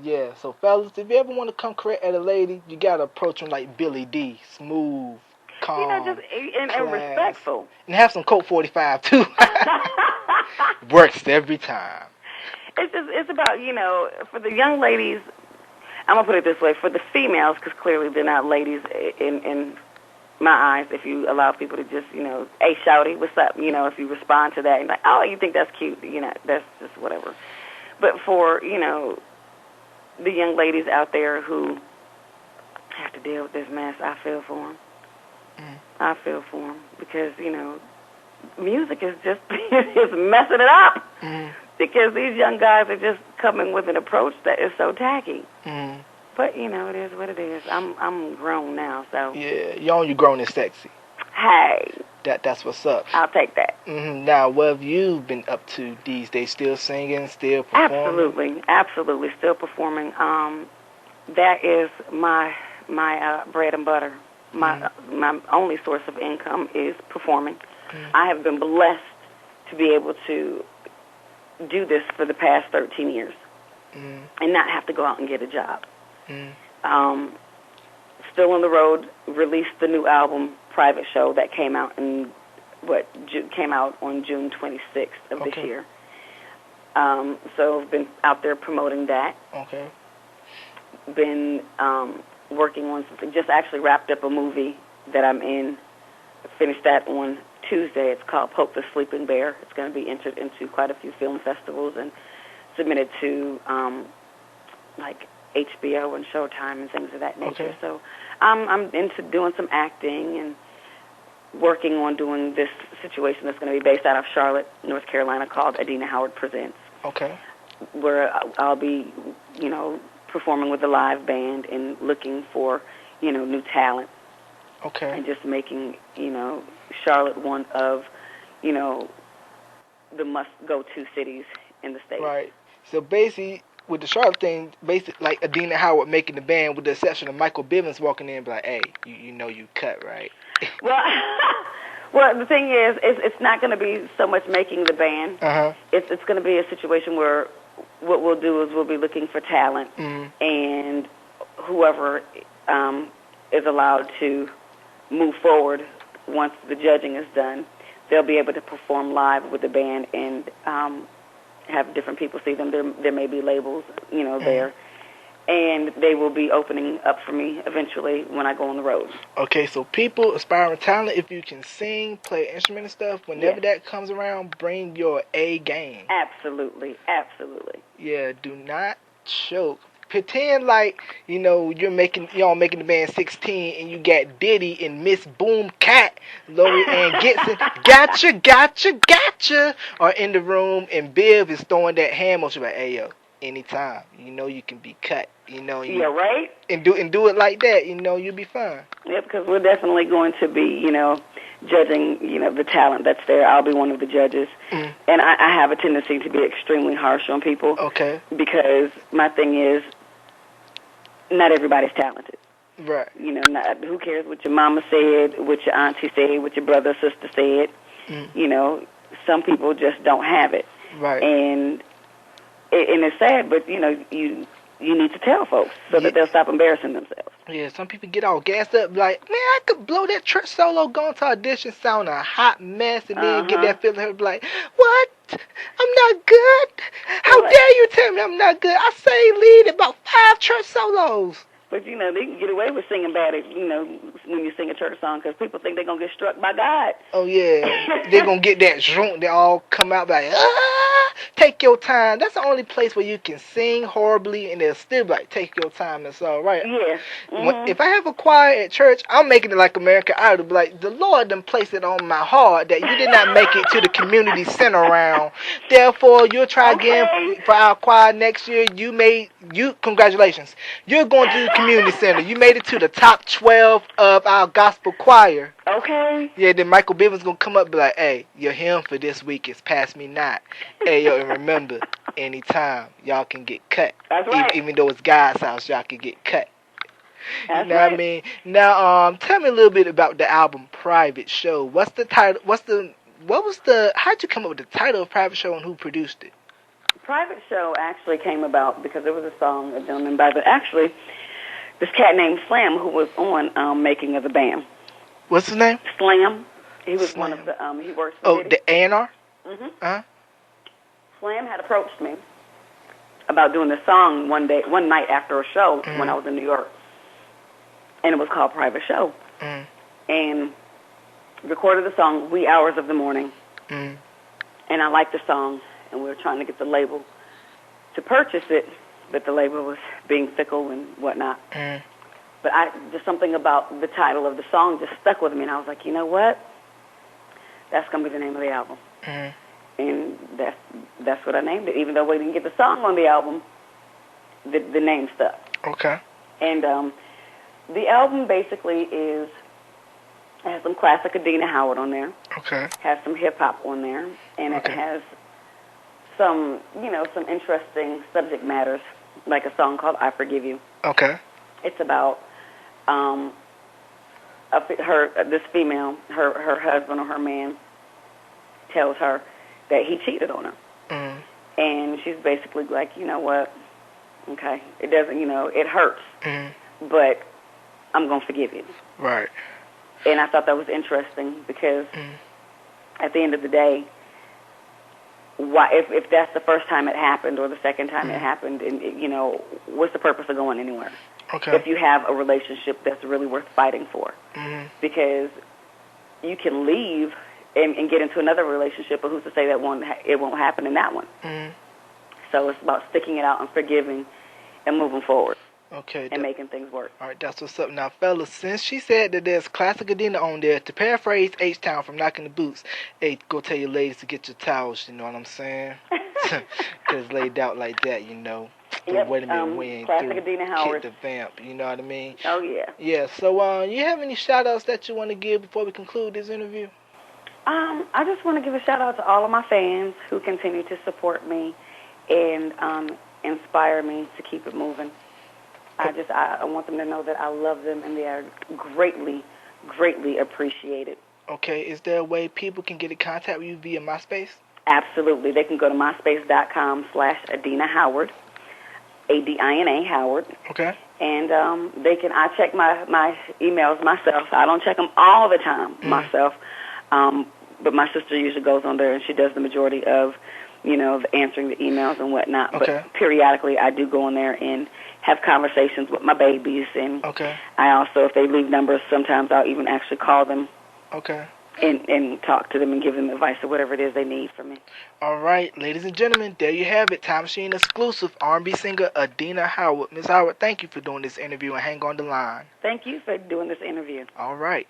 Yeah, so fellas, if you ever want to come correct at a lady, you gotta approach them like Billy D, smooth, calm, just and respectful, and have some Coke 45 too. Works every time. It's about for the young ladies. I'm gonna put it this way: for the females, because clearly they're not ladies in my eyes. If you allow people to just hey shouty, what's up? If you respond to that, you're like, oh, you think that's cute? That's just whatever. But for the young ladies out there who have to deal with this mess, I feel for them. I feel for them because, music is just is messing it up because these young guys are just coming with an approach that is so tacky. But, it is what it is. I'm grown now, so. Yeah, you grown and sexy. Hey. That's what's up. I'll take that. Now, what have you been up to these days? Still singing, still performing? Absolutely, still performing. That is my bread and butter. My only source of income is performing. I have been blessed to be able to do this for the past 13 years and not have to go out and get a job. Still on the road, released the new album, Private Show, that came out on June 26th of this year. So I've been out there promoting that. Okay. Been working on something. Just actually wrapped up a movie that I'm in. Finished that on Tuesday. It's called Poke the Sleeping Bear. It's going to be entered into quite a few film festivals and submitted to like HBO and Showtime and things of that nature. Okay. So I'm into doing some acting and working on doing this situation that's going to be based out of Charlotte, North Carolina, called Adina Howard Presents. Okay. Where I'll be, performing with a live band and looking for, new talent. Okay. And just making, Charlotte one of, the must-go-to cities in the state. Right. So basically, with the Charlotte thing, basically like Adina Howard making the band, with the exception of Michael Bivins walking in and be like, hey, you cut, right? Well, the thing is, it's not going to be so much making the band. It's going to be a situation where what we'll do is we'll be looking for talent, and whoever is allowed to move forward once the judging is done, they'll be able to perform live with the band and have different people see them. There may be labels, there. And they will be opening up for me eventually when I go on the road. Okay, so people, aspiring talent, if you can sing, play an instrument and stuff, whenever that comes around, bring your A game. Absolutely. Yeah, do not choke. Pretend like, you're making the band 16 and you got Diddy and Miss Boom Cat, Lori Ann Gibson, gotcha, are in the room and Biv is throwing that hand motion like, hey, yo, anytime. You can be cut. Yeah, right? And do it like that, you'll be fine. Yeah, because we're definitely going to be, judging, the talent that's there. I'll be one of the judges. And I have a tendency to be extremely harsh on people. Okay. Because my thing is, not everybody's talented. Right. Who cares what your mama said, what your auntie said, what your brother or sister said. Some people just don't have it. Right. And it's sad, but, you need to tell folks so that they'll stop embarrassing themselves. Yeah, some people get all gassed up like, man, I could blow that church solo, go into audition, sound a hot mess, and then get that feeling like, what? I'm not good? How dare you tell me I'm not good? I sang lead about 5 church solos. But, they can get away with singing bad, when you sing a church song, because people think they're going to get struck by God. Oh, yeah. They're going to get that zhunk. They all come out like, take your time. That's the only place where you can sing horribly, and they'll still be like, take your time. It's all right. Yeah. If I have a choir at church, I'm making it like American Idol. Be like, the Lord done placed it on my heart that you did not make it to the community center round. Therefore, you'll try again for our choir next year. Congratulations. You're going to the community center. You made it to the top 12 of our gospel choir. Okay. Yeah, then Michael Bivins gonna come up and be like, hey, your hymn for this week is Pass Me Not. Hey, yo, and remember, anytime, y'all can get cut. That's right. Even though it's God's house, y'all can get cut. That's you know what I mean? Now, tell me a little bit about the album Private Show. What's the title? How'd you come up with the title of Private Show and who produced it? Private Show actually came about because there was a song, a gentleman by actually this cat named Slam who was on Making of the Band. What's his name? Slam. He was Slam. one of the, he works for the A&R? Mm-hmm. Uh-huh. Slam had approached me about doing this song one night after a show when I was in New York. And it was called Private Show. And recorded the song wee hours of the morning. And I liked the song, and we were trying to get the label to purchase it, but the label was being fickle and whatnot. But just something about the title of the song just stuck with me, and I was like, you know what? That's going to be the name of the album. And that's what I named it. Even though we didn't get the song on the album, the name stuck. Okay. And the album basically has some classic Adina Howard on there. Okay. Has some hip-hop on there. And it has some interesting subject matters, like a song called I Forgive You. Okay. It's about this female, her husband or her man tells her that he cheated on her. And she's basically like, you know what, okay, it doesn't, it hurts, but I'm going to forgive you. Right. And I thought that was interesting because at the end of the day, why, if that's the first time it happened or the second time it happened, and what's the purpose of going anywhere? Okay. If you have a relationship that's really worth fighting for, because you can leave and get into another relationship, but who's to say that it won't happen in that one? So it's about sticking it out and forgiving and moving forward. Okay. And making things work. All right, that's what's up. Now, fellas, since she said that there's classic Adina on there, to paraphrase H-Town from Knocking the Boots, hey, go tell your ladies to get your towels, you know what I'm saying? Because it's laid out like that, Yep, wait a minute, we ain't classic through. Adina Howard. Kick the vamp, you know what I mean? Oh, yeah. Yeah, so you have any shout-outs that you want to give before we conclude this interview? I just want to give a shout-out to all of my fans who continue to support me and inspire me to keep it moving. I want them to know that I love them and they are greatly, greatly appreciated. Okay, is there a way people can get in contact with you via MySpace? Absolutely. They can go to myspace.com/Adina Howard, Adina Howard. Okay. And I check my emails myself. I don't check them all the time myself, but my sister usually goes on there and she does the majority of, answering the emails and whatnot. Okay. But periodically I do go in there and have conversations with my babies. And I also, if they leave numbers, sometimes I'll even actually call them. Okay. And talk to them and give them advice or whatever it is they need from me. All right, ladies and gentlemen, there you have it. Time Machine exclusive R&B singer Adina Howard. Ms. Howard, thank you for doing this interview and hang on the line. Thank you for doing this interview. All right.